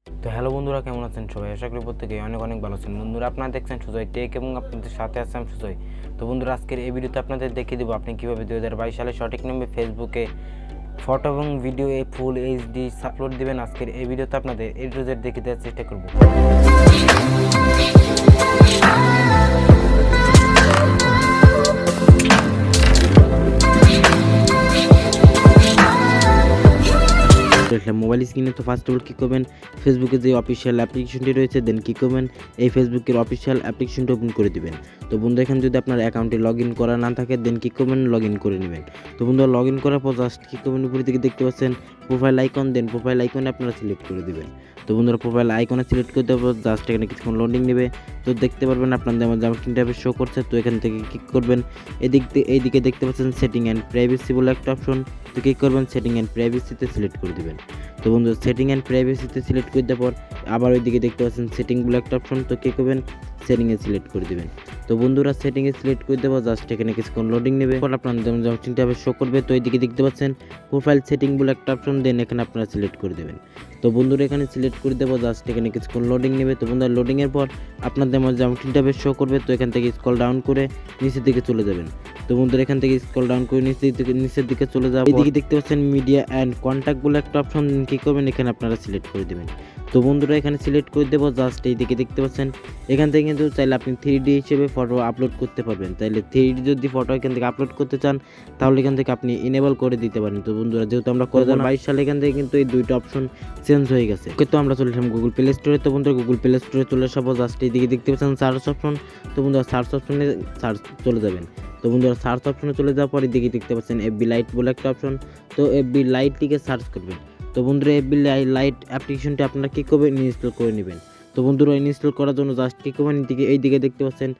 তো হ্যালো বন্ধুরা, কেমন আছেন সবাই? আশা করি প্রত্যেকেই অনেক অনেক ভালো আছেন। বন্ধুরা, আপনারা দেখছেন সুজয় টেক এবং আপনাদের সাথে আছে আমি সুজয়। তো বন্ধুরা, আজকের এই ভিডিওতে আপনাদের দেখিয়ে দেবো আপনি কীভাবে 2022 সালে সঠিক নিয়মে ফেসবুকে ফটো এবং ভিডিও ফুল এইচডি আপলোড দেবেন। আজকের এই ভিডিওতে আপনাদের এই টু জেড দেখিয়ে দেওয়ার চেষ্টা করব। মোবাইল স্ক্রিনে তো ফার্স্ট অফ অল কী করবেন, ফেসবুকে যে অফিসিয়াল অ্যাপ্লিকেশনটি রয়েছে দেন কী করবেন, এই ফেসবুকের অফিসিয়াল অ্যাপ্লিকেশনটি ওপেন করে দিবেন। তো বন্ধু, এখানে যদি আপনার অ্যাকাউন্টে লগ ইন করা না থাকে দেন কী করবেন, লগ ইন করে নেবেন। তো বন্ধু, লগ ইন করার পর জাস্ট কী করবেন, উপরে দিকে দেখতে পাচ্ছেন প্রোফাইল আইকন, দেন প্রোফাইল আইকনে আপনারা সিলেক্ট করে দেবেন। তো বন্ধুরা, প্রোফাইল আইকনে সিলেক্ট করে দেওয়ার পর জাস্ট এখানে কিছুক্ষণ লোডিং নেবে। তো দেখতে পারবেন আপনাদের যেমন ইন্টারফেস শো করছে। তো এখান থেকে কী করবেন, এইদিকে দেখতে পাচ্ছেন সেটিং অ্যান্ড প্রাইভেসি বলে একটা অপশন। তো কী করবেন, সেটিং অ্যান্ড প্রাইভেসিতে সিলেক্ট করে দেবেন। তো বন্ধু, সেটিং অ্যান্ড প্রাইভেসিতে সিলেক্ট করে দেওয়ার পর আবার ওইদিকে দেখতে পাচ্ছেন সেটিং বলে একটা অপশন। তো কী করবেন, সেটিংয়ে সিলেক্ট করে দেবেন। তো বন্ধুরা, সেটিংয়ে সিলেক্ট করে দেবো, জাস্ট এখানে কিছুক্ষণ লোডিং নেবে। আপনার যেমন চিন্তাভাবে শো করবে। তো এইদিকে দেখতে পাচ্ছেন প্রোফাইল সেটিং বলে একটা অপশন, দেন এখানে আপনারা সিলেক্ট করে দেবেন। তো বন্ধুরা, এখানে সিলেক্ট করে দেবো, জাস্ট এখানে কিছুক্ষণ লোডিং নেবে। তো বন্ধুরা, লোডিংয়ের পর আপনাদের যেমন ইন্টারফেস শো করবে। তো এখান থেকে স্ক্রল ডাউন করে নিচের দিকে চলে যাবেন। তো বন্ধুরা, এখান থেকে স্ক্রল ডাউন করে নিচের দিকে চলে যাবেন। এইদিকে দেখতে পাচ্ছেন মিডিয়া অ্যান্ড কন্ট্যাক্ট বলে একটা অপশন, কী করবেন, এখানে আপনারা সিলেক্ট করে দেবেন। তো বন্ধুরা, এখানে সিলেক্ট করে দেবো, জাস্ট এইদিকে দেখতে পাচ্ছেন এখান থেকে কিন্তু চাইলে আপনি 3D হিসেবে ফটো আপলোড করতে পারবেন। তাইলে 3D যদি ফটো এখান থেকে আপলোড করতে চান তাহলে এখান থেকে আপনি ইনেবল করে দিতে পারেন। তো বন্ধুরা, যেহেতু আমরা 2022 সালে এখান থেকে কিন্তু এই দুইটা অপশন চেঞ্জ হয়ে গেছে। তো আমরা চলে আসলাম গুগল প্লে স্টোরে। তো বন্ধুরা, গুগল প্লে স্টোরে চলে আসাবো, জাস্ট এইদিকে দেখতে পাচ্ছেন সার্চ অপশন। তো বন্ধুরা, সার্চ অপশনে চলে যাবেন। তো বন্ধুরা, সার্চ অপশনে চলে যাওয়ার পরে দিকে দেখতে পাচ্ছেন এফবি লাইট বলে একটা অপশন। তো এফবি লাইটটিকে সার্চ করবেন। তো বন্ধুরা, এফবি লাইট অ্যাপ্লিকেশনটি আপনারা কী করবেন, ইনস্টল করে নেবেন। তো বন্ধুরা, ইনস্টল করার জন্য জাস্ট কী করবেন, এইদিকে দেখতে পাচ্ছেন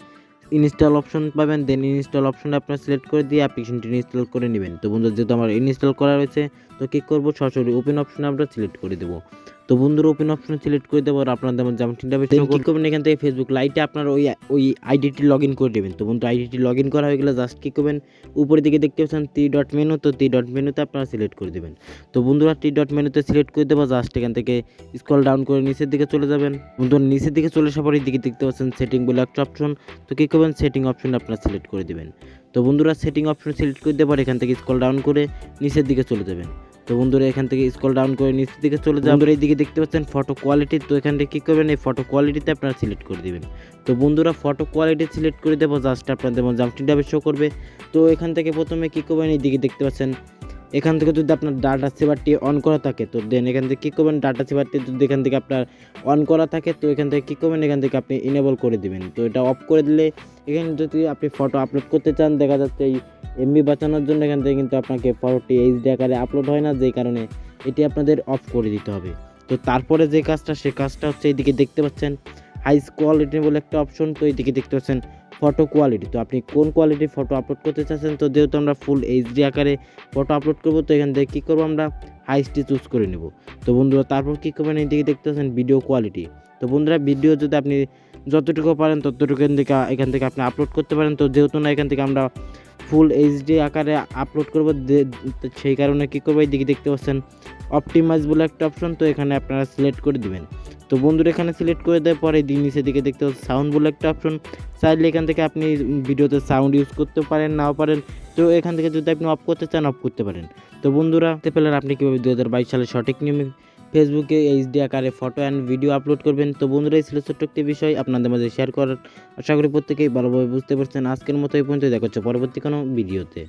ইনস্টল অপশন পাবেন, দেন ইনস্টল অপশনে আপনারা সিলেক্ট করে দিয়ে অ্যাপ্লিকেশনটি ইনস্টল করে নেবেন। তো বন্ধুরা, যেহেতু আমার ইনস্টল করা রয়েছে তো কী করবো, সরাসরি ওপেন অপশনে আমরা সিলেক্ট করে দেবো। তো বন্ধুরা, ওপেন অপশনে সিলেক্ট করে দেবো। আর আপনাদের যেমন ইন্টারফেস কী করবেন, এখান থেকে ফেসবুক লাইটে আপনার ওই আইডিটি লগ ইন করে দেবেন। তো বন্ধু, আইডিটি লগ ইন করা হয়ে গেলে জাস্ট কী করবেন, উপরের দিকে দেখতে পাচ্ছেন 3 ডট মেনু। তো 3 ডট মেনুতে আপনারা সিলেক্ট করে দেবেন। তো বন্ধুরা, 3 ডট মেনুতে সিলেক্ট করে দেবো, জাস্ট এখান থেকে স্ক্রল ডাউন করে নিচের দিকে চলে যাবেন। বন্ধুরা, নিচের দিকে চলে আসার পরে দিকে দেখতে পাচ্ছেন সেটিং বলে একটা অপশন। তো কী করবেন, সেটিং অপশন আপনারা সিলেক্ট করে দেবেন। তো বন্ধুরা, সেটিং অপশন সিলেক্ট করে দেওয়ার এখান থেকে স্ক্রল ডাউন করে নিচের দিকে চলে যাবেন। তো বন্ধুরা, এখান থেকে স্ক্রল ডাউন করে নিচের দিকে চলে যাবেন। বন্ধুরা, এইদিকে দেখতে পাচ্ছেন ফটো কোয়ালিটি। তো এখান থেকে কী করবেন, এই ফটো কোয়ালিটিতে আপনারা সিলেক্ট করে দেবেন। তো বন্ধুরা, ফটো কোয়ালিটি সিলেক্ট করে দেবো, জাস্ট আপনাদের জাম্পটিনটাবে শো করবে। তো এখান থেকে প্রথমে কী করবেন, এইদিকে দেখতে পাচ্ছেন এখান থেকে যদি আপনার ডাটা সেভারটি অন করা থাকে তো দেন এখান থেকে কী করবেন, ডাটা সেভারটি যদি এখান থেকে আপনার অন করা থাকে তো এখান থেকে কী করবেন, এখান থেকে আপনি ইনেবল করে দিবেন। তো এটা অফ করে দিলে এখানে যদি আপনি ফটো আপলোড করতে চান, দেখা যাচ্ছে এই এমবি বাঁচানোর জন্য এখান থেকে কিন্তু আপনাকে ফটোটি এইচডি আকারে আপলোড হয় না, যেই কারণে এটি আপনাদের অফ করে দিতে হবে। তো তারপরে যে কাজটা, সে কাজটা হচ্ছে এইদিকে দেখতে পাচ্ছেন হাই কোয়ালিটি বলে একটা অপশন। তো এইদিকে দেখতে পাচ্ছেন ফটো কোয়ালিটি। তো আপনি কোন কোয়ালিটির ফটো আপলোড করতে চাচ্ছেন। তো যেহেতু আমরা ফুল এইচডি আকারে ফটো আপলোড করবো তো এখান থেকে কী করবো, আমরা হাইস্টটি চুজ করে নেব। তো বন্ধুরা, তারপর কী করবেন, এইদিকে দেখতে পাচ্ছেন ভিডিও কোয়ালিটি। তো বন্ধুরা, ভিডিও যদি আপনি যতটুকু পারেন ততটুকু এখান থেকে আপনি আপলোড করতে পারেন। তো যেহেতু না এখান থেকে আমরা ফুল এইচডি আকারে আপলোড করবো সেই কারণে কী করবো, এইদিকে দেখতে পাচ্ছেন অপটিমাইজ বলে একটা অপশন। তো এখানে আপনারা সিলেক্ট করে দেবেন। তো বন্ধুরা, এখানে সিলেক্ট করে দেওয়ার পরে নিচের দিকে দেখতে পাচ্ছেন সাউন্ড বলে একটা অপশন। চাইলে এখান থেকে আপনি ভিডিওতে সাউন্ড ইউজ করতে পারেন, নাও পারেন। তো এখান থেকে যদি আপনি অফ করতে চান অফ করতে পারেন। তো বন্ধুরা, দেখতে পেলেন আপনি কীভাবে 2022 সালে সঠিক নিয়মে ফেসবুকে এইচডি আকারে ফটো অ্যান্ড ভিডিও আপলোড করবেন। তো বন্ধুরা, এই ছিল ছোট্ট একটি বিষয় আপনাদের মাঝে শেয়ার করার। আশা করি প্রত্যেকেই ভালোভাবে বুঝতে পারছেন। আজকের মতো এই পর্যন্ত, দেখা হচ্ছে পরবর্তী কোনো ভিডিওতে।